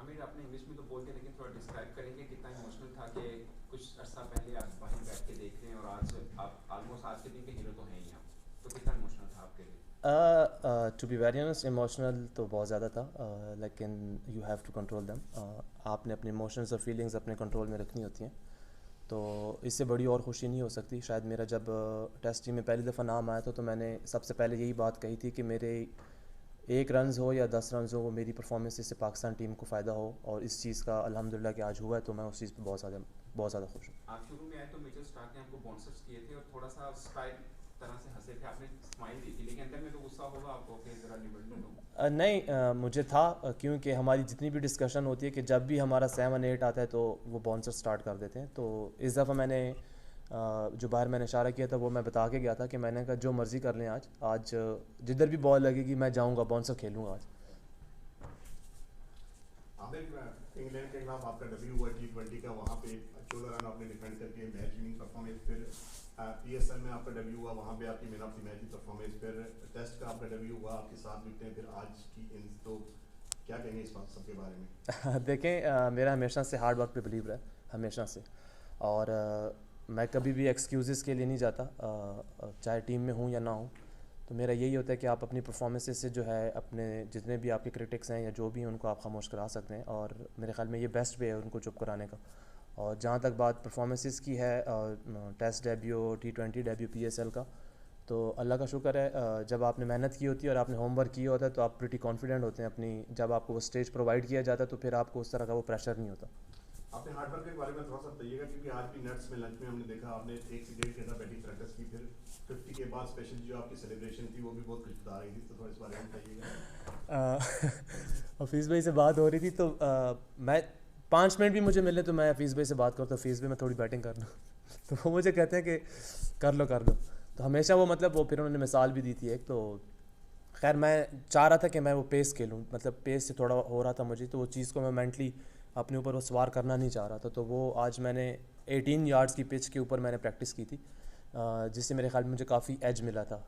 आमिर आपने इंग्लिश में तो बोलते हैं लेकिन थोड़ा डिस्क्राइब करेंगे कितना इमोशनल था कि कुछ अर्सा पहले आप वहीं बैठ के देख रहे हैं और आज आप ऑलमोस्ट आज के दिन के हीरो तो हैं ही आप, तो कितना इमोशनल था आपके लिए? To be very honest emotional तो बहुत ज़्यादा था, लेकिन you have to control them. आपने अपने इमोशंस और फीलिंग्स अपने कंट्रोल में रखनी होती हैं। तो इससे बड़ी और खुशी नहीं हो सकती। शायद मेरा जब टेस्ट टीम में पहली दफ़ा नाम आया था तो मैंने सबसे पहले यही बात कही थी कि मेरे 1 रन हो या 10 रन हो, वो मेरी परफॉर्मेंस से पाकिस्तान टीम को फ़ायदा हो, और इस चीज़ का अल्हम्दुलिल्लाह कि आज हुआ है, तो मैं उस चीज़ पर बहुत ज़्यादा खुश हूँ। आप शुरू में आए तो मिचेल स्टार्क ने आपको बाउंसर्स किए थे और थोड़ा सा स्टाइल तरह से हंसे थे, आपने स्माइल दी थी लेकिन अंदर में तो गुस्सा होगा आपको कि जरा निबड़ने दो। नहीं, मुझे था, क्योंकि हमारी जितनी भी डिस्कशन होती है कि जब भी हमारा 7-8 आता है तो वो बाउंसर स्टार्ट कर देते हैं। तो इस दफ़ा मैंने जो बाहर मैंने इशारा किया था वो मैं बता के गया था कि मैंने कहा जो मर्ज़ी कर लें, आज आज जिधर भी बॉल लगेगी मैं जाऊंगा, बाउंसर खेलूंगा आज। आमिर, इंग्लैंड के खिलाफ आपका डेब्यू हुआ T20 का, वहाँ पे 14 रन आपने डिफेंड करके मैच विनिंग परफॉर्मेंस, फिर PSL में आपका डेब्यू हुआ, वहाँ पे आपकी मैन ऑफ द मैच की परफॉर्मेंस, फिर टेस्ट का आपका डेब्यू हुआ, आपकी 7 विकेटें, फिर आज की इन, तो क्या कहेंगे इस बात सबके बारे में? देखें, मेरा हमेशा से हार्ड वर्क पे बिलीव रहा है, हमेशा से। और मैं कभी भी एक्सक्यूज़ेस के लिए नहीं जाता, चाहे टीम में हूँ या ना हूँ। तो मेरा यही होता है कि आप अपनी परफॉर्मेंसेस से जो है अपने जितने भी आपके क्रिटिक्स हैं या जो भी हैं उनको आप खामोश करा सकते हैं, और मेरे ख्याल में ये बेस्ट वे है उनको चुप कराने का। और जहाँ तक बात परफॉर्मेंसेस की है, test debut, T20 debut, PSL का, तो अल्लाह का शुक्र है, जब आपने मेहनत की होती है और आपने होमवर्क किया होता है तो आप प्रिटी कॉन्फिडेंट होते हैं अपनी, जब आपको वो स्टेज प्रोवाइड किया जाता है तो फिर आपको उस तरह का वो प्रेशर नहीं होता। आपने हार्ड वर्क के बारे में थोड़ा सा बताइएगा, क्योंकि आज भी नेट्स में लंच में हमने देखा आपने 1 से 1.5 घंटा बैटिंग प्रैक्टिस की, फिर 50 के बाद स्पेशल जो आपकी सेलिब्रेशन थी वो भी बहुत खुशबुदा रही थी, तो थोड़ा इस बारे में बताइएगा। हफीज़ भाई से बात हो रही थी तो मैं 5 मिनट भी मुझे मिले तो मैं हफीज़ भाई से बात करता हूँ, हफीज़ भाई मैं थोड़ी बैटिंग कर लूँ तो वो मुझे कहते हैं कि कर लो कर लो। तो हमेशा वो मतलब वो फिर उन्होंने मिसाल भी दी थी एक, तो खैर मैं चाह रहा था कि मैं वो पेस खेलूँ, मतलब पेस से थोड़ा हो रहा था मुझे, तो वो चीज़ को मैं मेंटली अपने ऊपर वो सवार करना नहीं चाह रहा था। तो वो आज मैंने 18 यार्ड्स की पिच के ऊपर मैंने प्रैक्टिस की थी, जिससे मेरे ख्याल में मुझे काफ़ी एज मिला था।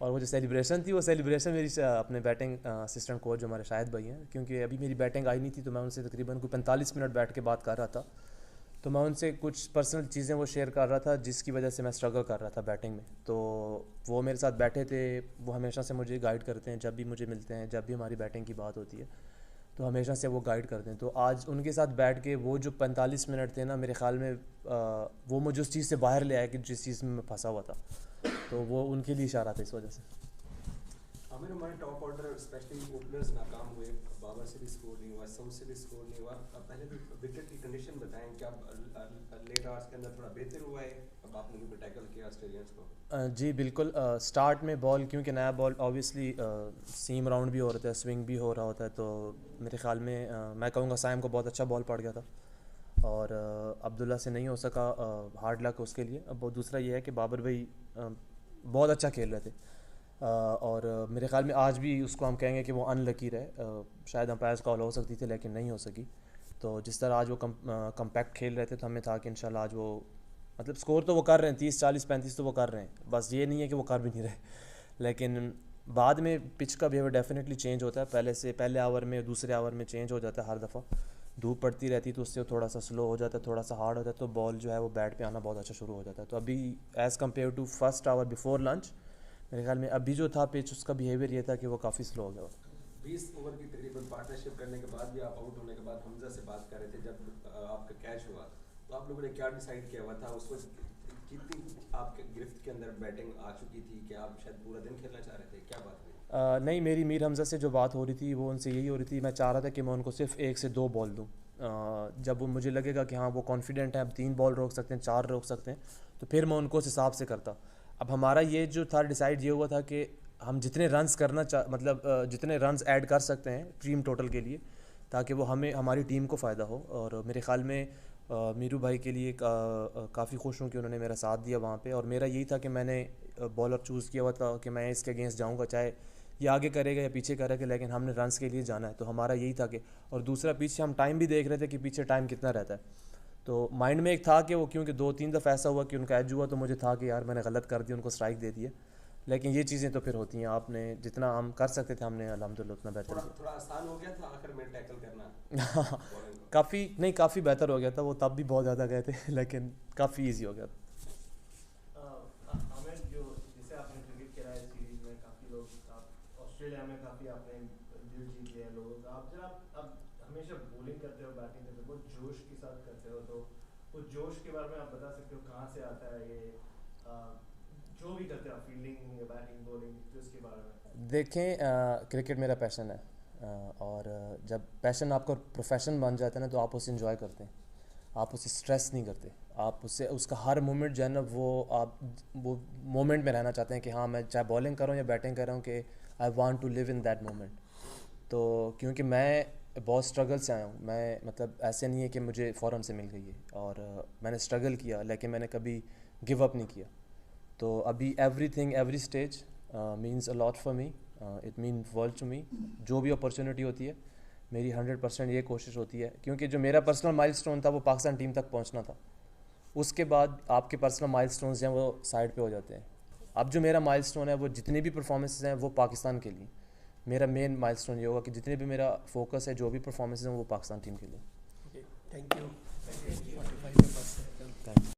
और वो जो सेलिब्रेशन थी वो सेलिब्रेशन मेरी अपने बैटिंग असिस्टेंट कोच जो हमारे शाहिद भाई हैं, क्योंकि अभी मेरी बैटिंग आई नहीं थी तो मैं उनसे तकरीबन कोई 45 मिनट बैठ के बात कर रहा था। तो मैं उनसे कुछ पर्सनल चीज़ें वो शेयर कर रहा था जिसकी वजह से मैं स्ट्रगल कर रहा था बैटिंग में। तो वो मेरे साथ बैठे थे, वो हमेशा से मुझे गाइड करते हैं जब भी मुझे मिलते हैं, जब भी हमारी बैटिंग की बात होती है तो हमेशा से वो गाइड करते हैं। तो आज उनके साथ बैठ के वो जो 45 मिनट थे ना, मेरे ख़्याल में वो मुझे उस चीज़ से बाहर ले आया कि जिस चीज़ में मैं फंसा हुआ था, तो वो उनके लिए इशारा था इस वजह से। आमिर, हमारे टॉप ऑर्डर स्पेशली ओपनर्स नाकाम हुए, बाबर से भी स्कोर नहीं हुआ, सऊद से भी स्कोर नहीं हुआ। अब पहले भी विकेट की कंडीशन बताएं, क्या लेट आवर्स के अंदर थोड़ा बेहतर हुआ है अब आपने क्योंकि टैकल किया ऑस्ट्रेलियंस को? जी बिल्कुल, स्टार्ट में बॉल, क्योंकि नया बॉल ऑब्वियसली सीम राउंड भी हो रहा था, स्विंग भी हो रहा होता है, तो मेरे ख्याल में मैं कहूँगा साइम को बहुत अच्छा बॉल पड़ गया था, और अब्दुल्ला से नहीं हो सका, हार्ड लक उसके लिए। अब वो दूसरा ये है कि बाबर भाई बहुत अच्छा खेल रहे थे, और मेरे ख्याल में आज भी उसको हम कहेंगे कि वो अनलकी रहे, शायद अंपायर्स कॉल हो सकती थी लेकिन नहीं हो सकी। तो जिस तरह आज वो कम्पैक्ट खेल रहे थे तो हमें था कि इंशाल्लाह आज वो, मतलब स्कोर तो वो कर रहे हैं 30 40 35 तो वो कर रहे हैं, बस ये नहीं है कि वो कर भी नहीं रहे। लेकिन बाद में पिच का बिहेवियर डेफिनेटली चेंज होता है, पहले से पहले आवर में दूसरे आवर में चेंज हो जाता है हर दफ़ा। धूप पड़ती रहती है तो उससे थोड़ा सा स्लो हो जाता है, थोड़ा सा हार्ड हो जाता है, तो बॉल जो है वो बैट पे आना बहुत अच्छा शुरू हो जाता है। तो अभी as compare to first hour before lunch, मेरे ख्याल में अभी जो था पिच उसका बिहेवियर ये था कि वो काफ़ी स्लो हो गया। 20 ओवर की तकरीबन पार्टनरशिप करने के बाद भी आप आउट होने के बाद हमजा से बात कर रहे थे जब आपका कैच हुआ, तो आप लोगों ने क्या डिसाइड किया हुआ था उस वक्त? कितनी आपके गिरफ्त के अंदर बैटिंग आ चुकी थी कि आप शायद पूरा दिन खेलना चाह रहे थे, क्या बात हुई? नहीं, मेरी मीर हमज़ा से जो बात हो रही थी वो उनसे यही हो रही थी, मैं चाह रहा था कि मैं उनको सिर्फ 1 से 2 बॉल दूँ, जब वो मुझे लगेगा कि हाँ वो कॉन्फिडेंट है, अब 3 बॉल रोक सकते हैं, 4 रोक सकते हैं, तो फिर मैं उनको उस हिसाब से करता। अब हमारा ये जो था डिसाइड ये हुआ था कि हम जितने रन्स करना मतलब जितने रन्स ऐड कर सकते हैं टीम टोटल के लिए, ताकि वो हमें हमारी टीम को फ़ायदा हो। और मेरे ख़्याल में मीरू भाई के लिए काफ़ी खुश हूँ कि उन्होंने मेरा साथ दिया वहाँ पे, और मेरा यही था कि मैंने बॉलर चूज़ किया हुआ था कि मैं इसके अगेंस्ट जाऊँगा, चाहे ये आगे करेगा या पीछे करेगा, लेकिन हमने रन्स के लिए जाना है, तो हमारा यही था कि। और दूसरा पीछे हम टाइम भी देख रहे थे कि पीछे टाइम कितना रहता है, तो माइंड में एक था कि वो, क्योंकि 2-3 दफ़ा ऐसा हुआ कि उनका एज हुआ तो मुझे था कि यार मैंने गलत कर दिया, उनको स्ट्राइक दे दिया। लेकिन ये चीज़ें तो फिर होती हैं, आपने जितना हम कर सकते थे हमने अल्हम्दुलिल्लाह उतना बेहतर थोड़ा किया। थोड़ा आसान हो गया था आखिर में टैकल करना बॉलिंग को? काफ़ी नहीं, काफ़ी बेहतर हो गया था, वो तब भी बहुत ज़्यादा गए थे लेकिन काफ़ी इजी हो गया था। हमें जो जैसे आपने क्रिकेट खेला है सीरीज में, काफ़ी लोग ऑस्ट्रेलिया में काफ़ी आपने दिल जीत लिया लोगों का। आप जब अब हमेशा बॉलिंग करते हो, बैटिंग करते हो, बहुत जोश के साथ करते हो, तो वो जोश के बारे में आप बता सकते हो कहाँ से आता है ये? जो भी करते हो आप, फील्डिंग या बैटिंग बॉलिंग, तो इसके बारे में देखें, क्रिकेट मेरा पैशन है, और जब पैशन आपका प्रोफेशन बन जाता है ना तो आप उसे इंजॉय करते हैं, आप उसे स्ट्रेस नहीं करते, आप उससे उसका हर मोमेंट जो है ना वो मोमेंट में रहना चाहते हैं कि हाँ मैं चाहे बॉलिंग कर रहा हूँ या बैटिंग कर रहा हूँ कि I want to live in that moment. तो क्योंकि मैं बहुत स्ट्रगल से आया हूँ, मैं मतलब ऐसे नहीं है कि मुझे फ़ौरन से मिल गई है, और मैंने स्ट्रगल किया लेकिन मैंने कभी गिव अप नहीं किया। तो अभी every stage means a lot for me, it mean world to me. जो भी अपॉर्चुनिटी होती है मेरी 100% ये कोशिश होती है, क्योंकि जो मेरा पर्सनल माइलस्टोन था वो पाकिस्तान टीम तक पहुंचना था, उसके बाद आपके पर्सनल माइलस्टोन्स हैं वो साइड पे हो जाते हैं। अब जो मेरा माइलस्टोन है वो जितने भी परफॉर्मेंसेस हैं वो पाकिस्तान के लिए, मेरा मेन माइलस्टोन ये होगा कि जितने भी मेरा फोकस है जो भी परफॉर्मेंसेस हैं वो पाकिस्तान टीम के लिए। Thank you.